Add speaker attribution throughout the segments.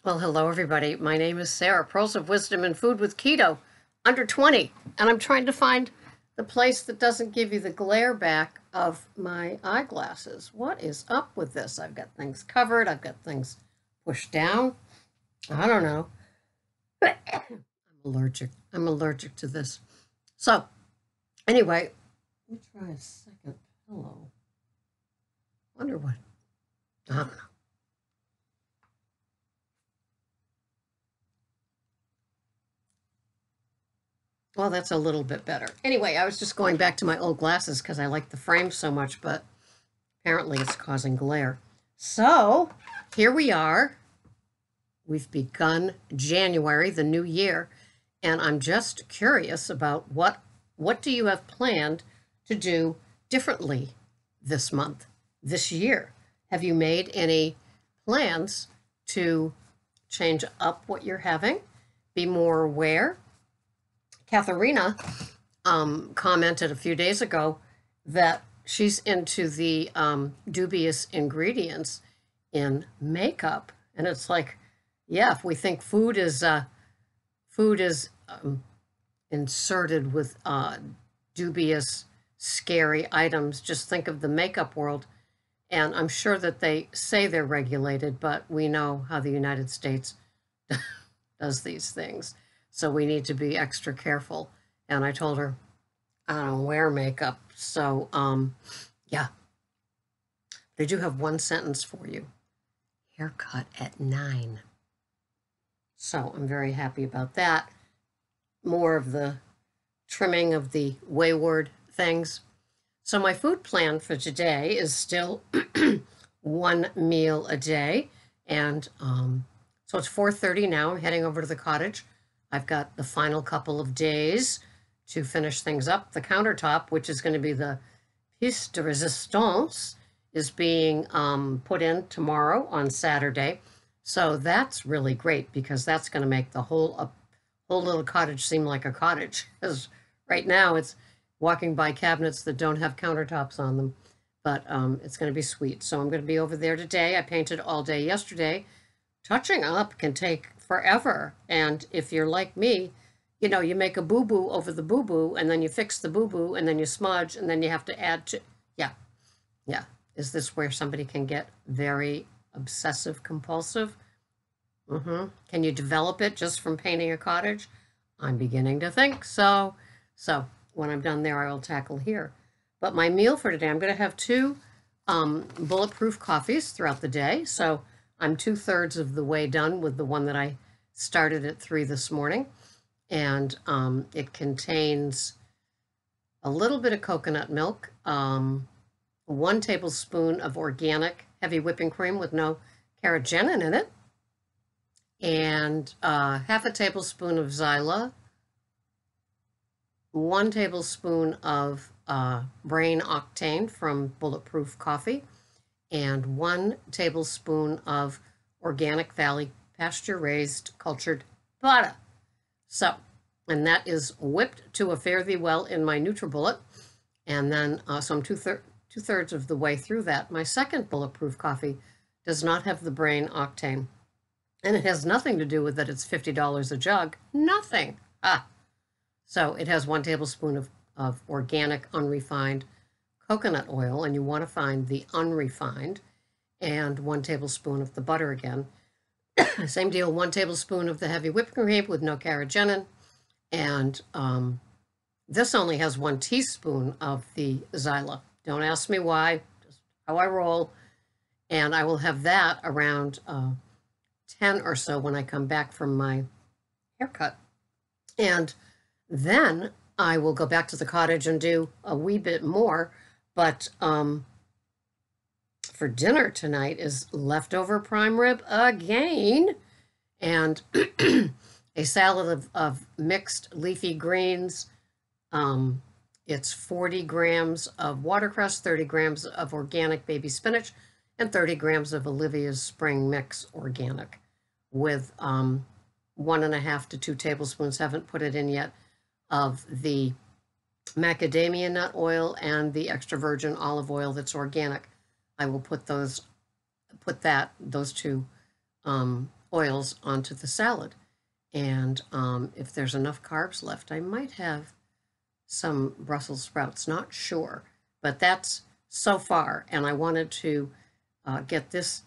Speaker 1: Well, hello, everybody. My name is Sarah, Pearls of Wisdom and Food with Keto, under 20. And I'm trying to find the place that doesn't give you the glare back of my eyeglasses. What is up with this? I've got things covered, I've got things pushed down. I don't know. I'm allergic. I'm allergic to this. So, anyway, let me try a second pillow. Wonder what. I don't know. Well, that's a little bit better. Anyway, I was just going back to my old glasses because I like the frame so much, but apparently it's causing glare. So here we are. We've begun January, the new year, and I'm just curious about what do you have planned to do differently this month, this year? Have you made any plans to change up what you're having, be more aware? Katharina commented a few days ago that she's into the dubious ingredients in makeup, and it's like, yeah, if we think food is inserted with dubious, scary items, just think of the makeup world. And I'm sure that they say they're regulated, but we know how the United States does these things. So we need to be extra careful. And I told her, I don't wear makeup. So, yeah. They do have one sentence for you. Haircut at 9. So I'm very happy about that. More of the trimming of the wayward things. So my food plan for today is still one meal a day. And so it's 4:30 now. I'm heading over to the cottage. I've got the final couple of days to finish things up. The countertop, which is going to be the pièce de résistance, is being put in tomorrow on Saturday. So that's really great because that's going to make the whole little cottage seem like a cottage. Because right now it's walking by cabinets that don't have countertops on them. But it's going to be sweet. So I'm going to be over there today. I painted all day yesterday. Touching up can take forever. And if you're like me, you know, you make a boo-boo over the boo-boo, and then you fix the boo-boo, and then you smudge, and then you have to add to, yeah. Is this where somebody can get very obsessive compulsive? Can you develop it just from painting a cottage? I'm beginning to think so. So when I'm done there, I will tackle here. But my meal for today, I'm going to have 2 bulletproof coffees throughout the day. So I'm 2/3 of the way done with the one that I started at 3 this morning. And it contains a little bit of coconut milk, 1 tablespoon of organic heavy whipping cream with no carrageenan in it, and half a tablespoon of Zyla, 1 tablespoon of brain octane from Bulletproof Coffee, and 1 tablespoon of Organic Valley pasture-raised cultured butter. So, and that is whipped to a fare thee well in my NutriBullet, and then so I'm two-thirds of the way through that. My second Bulletproof Coffee does not have the brain octane, and it has nothing to do with that it's $50 a jug. Nothing. So it has 1 tablespoon of organic unrefined coconut oil, and you want to find the unrefined, and 1 tablespoon of the butter again. Same deal, 1 tablespoon of the heavy whipping cream with no carrageenan, and this only has 1 teaspoon of the Zyla. Don't ask me why, just how I roll. And I will have that around 10 or so when I come back from my haircut. And then I will go back to the cottage and do a wee bit more, but for dinner tonight is leftover prime rib again, and a salad of mixed leafy greens. It's 40 grams of watercress, 30 grams of organic baby spinach, and 30 grams of Olivia's Spring Mix Organic with 1.5 to 2 tablespoons, haven't put it in yet, of the macadamia nut oil and the extra virgin olive oil that's organic. I will put those 2 oils onto the salad. And if there's enough carbs left, I might have some Brussels sprouts, not sure. But that's so far. And I wanted to get this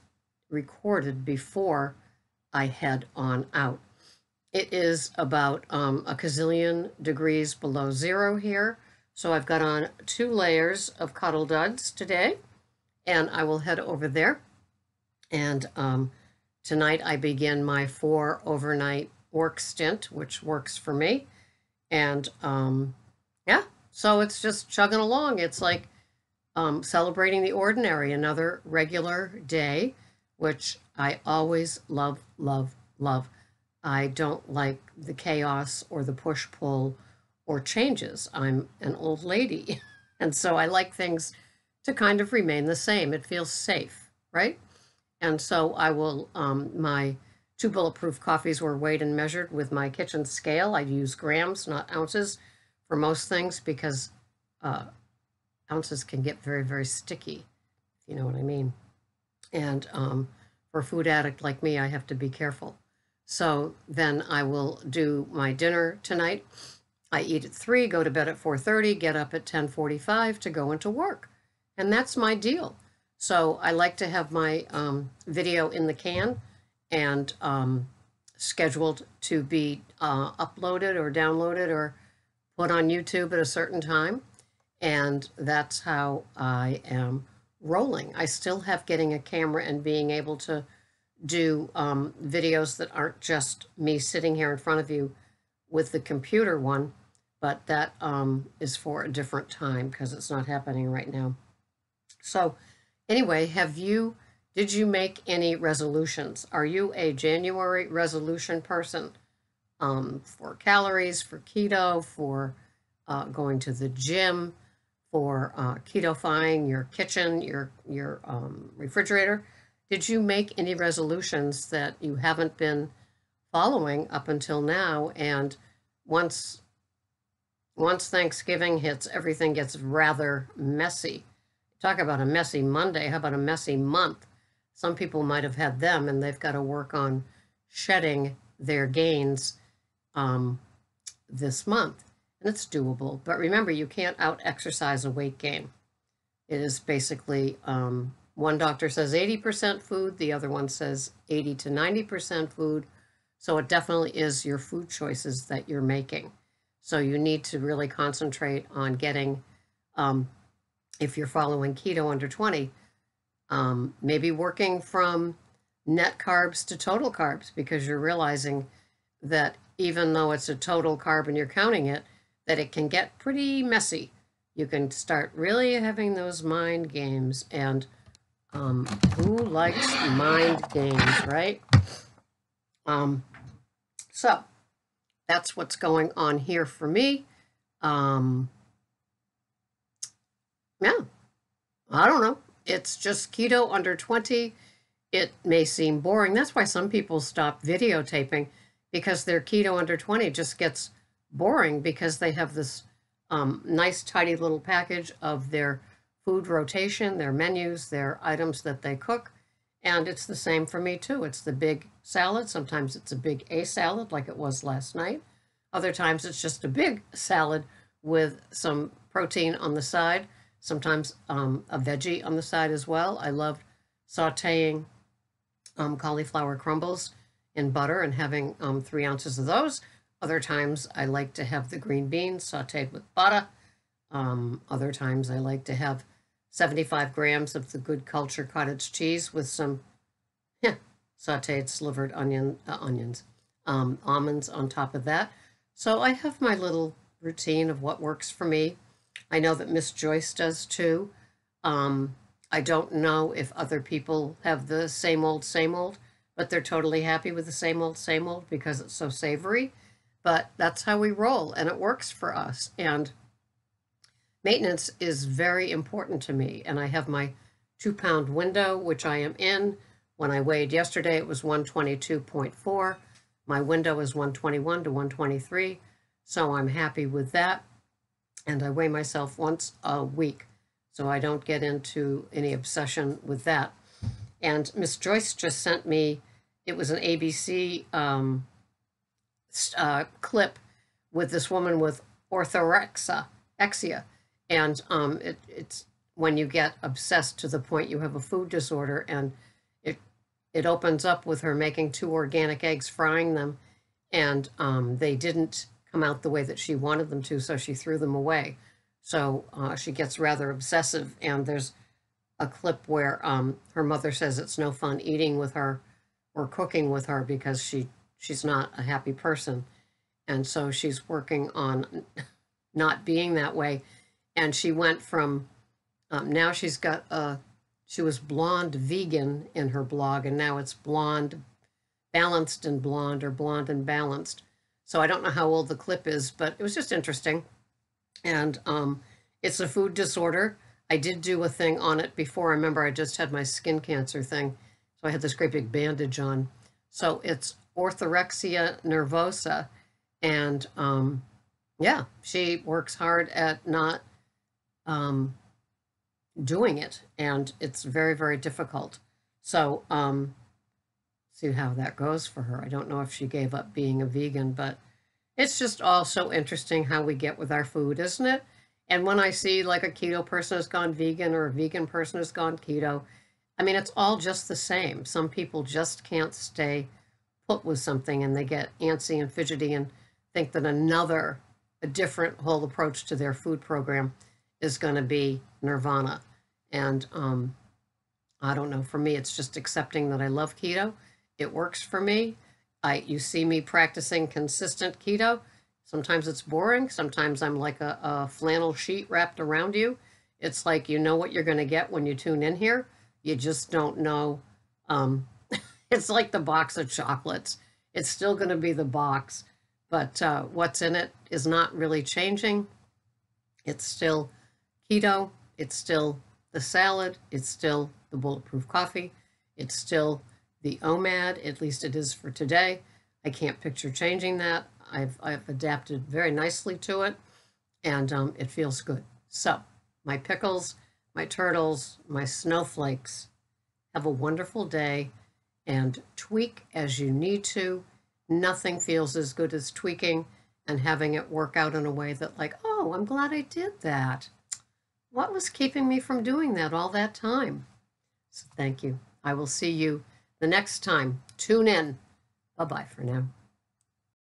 Speaker 1: recorded before I head on out. It is about a gazillion degrees below zero here. So I've got on 2 layers of Cuddle Duds today, and I will head over there. And tonight I begin my 4 overnight work stint, which works for me. And yeah, so it's just chugging along. It's like celebrating the ordinary, another regular day, which I always love, love, love. I don't like the chaos or the push-pull or changes. I'm an old lady, and so I like things to kind of remain the same. It feels safe, right? And so I will, my 2 bulletproof coffees were weighed and measured with my kitchen scale. I use grams, not ounces, for most things because ounces can get very, very sticky, if you know what I mean. And for a food addict like me, I have to be careful. So then I will do my dinner tonight. I eat at 3, go to bed at 4:30, get up at 10:45 to go into work. And that's my deal. So I like to have my video in the can and scheduled to be uploaded or downloaded or put on YouTube at a certain time. And that's how I am rolling. I still have getting a camera and being able to do videos that aren't just me sitting here in front of you with the computer one, but that is for a different time because it's not happening right now. So anyway, did you make any resolutions? Are you a January resolution person for calories, for keto, for going to the gym, for ketofying your kitchen, your refrigerator? Did you make any resolutions that you haven't been following up until now? And once Thanksgiving hits, everything gets rather messy. Talk about a messy Monday. How about a messy month? Some people might have had them, and they've got to work on shedding their gains this month. And it's doable. But remember, you can't out-exercise a weight gain. It is basically, one doctor says 80% food, the other one says 80 to 90% food. So it definitely is your food choices that you're making. So you need to really concentrate on getting, if you're following keto under 20, maybe working from net carbs to total carbs, because you're realizing that even though it's a total carb and you're counting it, that it can get pretty messy. You can start really having those mind games, and who likes mind games, right? So that's what's going on here for me. Yeah, I don't know. It's just keto under 20. It may seem boring. That's why some people stop videotaping, because their keto under 20 just gets boring because they have this nice, tidy little package of their food rotation, their menus, their items that they cook. And it's the same for me too. It's the big salad. Sometimes it's a big A salad like it was last night. Other times it's just a big salad with some protein on the side. Sometimes a veggie on the side as well. I love sauteing cauliflower crumbles in butter and having 3 ounces of those. Other times I like to have the green beans sauteed with butter. Other times I like to have 75 grams of the Good Culture cottage cheese with some sauteed slivered almonds on top of that. So I have my little routine of what works for me. I know that Miss Joyce does too. I don't know if other people have the same old, but they're totally happy with the same old because it's so savory. But that's how we roll, and it works for us. And maintenance is very important to me. And I have my 2-pound window, which I am in. When I weighed yesterday, it was 122.4. My window is 121 to 123. So I'm happy with that. And I weigh myself once a week, so I don't get into any obsession with that. And Miss Joyce just sent me, it was an ABC clip with this woman with orthorexia, and it's when you get obsessed to the point you have a food disorder, and it it opens up with her making two organic eggs, frying them, and they didn't come out the way that she wanted them to, so she threw them away. So she gets rather obsessive, and there's a clip where her mother says it's no fun eating with her or cooking with her because she's not a happy person, and so she's working on not being that way. And she went from now she's got she was blonde vegan in her blog, and now it's blonde balanced and blonde, or blonde and balanced. So I don't know how old the clip is, but it was just interesting. And it's a food disorder. I did do a thing on it before. I remember I just had my skin cancer thing, so I had this great big bandage on. So it's orthorexia nervosa, and yeah, she works hard at not doing it, and it's very, very difficult. So see how that goes for her. I don't know if she gave up being a vegan, but it's just all so interesting how we get with our food, isn't it? And when I see like a keto person has gone vegan or a vegan person has gone keto, I mean, it's all just the same. Some people just can't stay put with something, and they get antsy and fidgety and think that a different whole approach to their food program is going to be nirvana. And I don't know. For me, it's just accepting that I love keto. It works for me. You see me practicing consistent keto. Sometimes it's boring. Sometimes I'm like a flannel sheet wrapped around you. It's like you know what you're going to get when you tune in here. You just don't know. It's like the box of chocolates. It's still going to be the box, but what's in it is not really changing. It's still keto. It's still the salad. It's still the bulletproof coffee. It's still the OMAD, at least it is for today. I can't picture changing that. I've adapted very nicely to it, and it feels good. So my pickles, my turtles, my snowflakes, have a wonderful day, and tweak as you need to. Nothing feels as good as tweaking and having it work out in a way that, like, oh, I'm glad I did that. What was keeping me from doing that all that time? So thank you. I will see you the next time. Tune in. Bye-bye for now.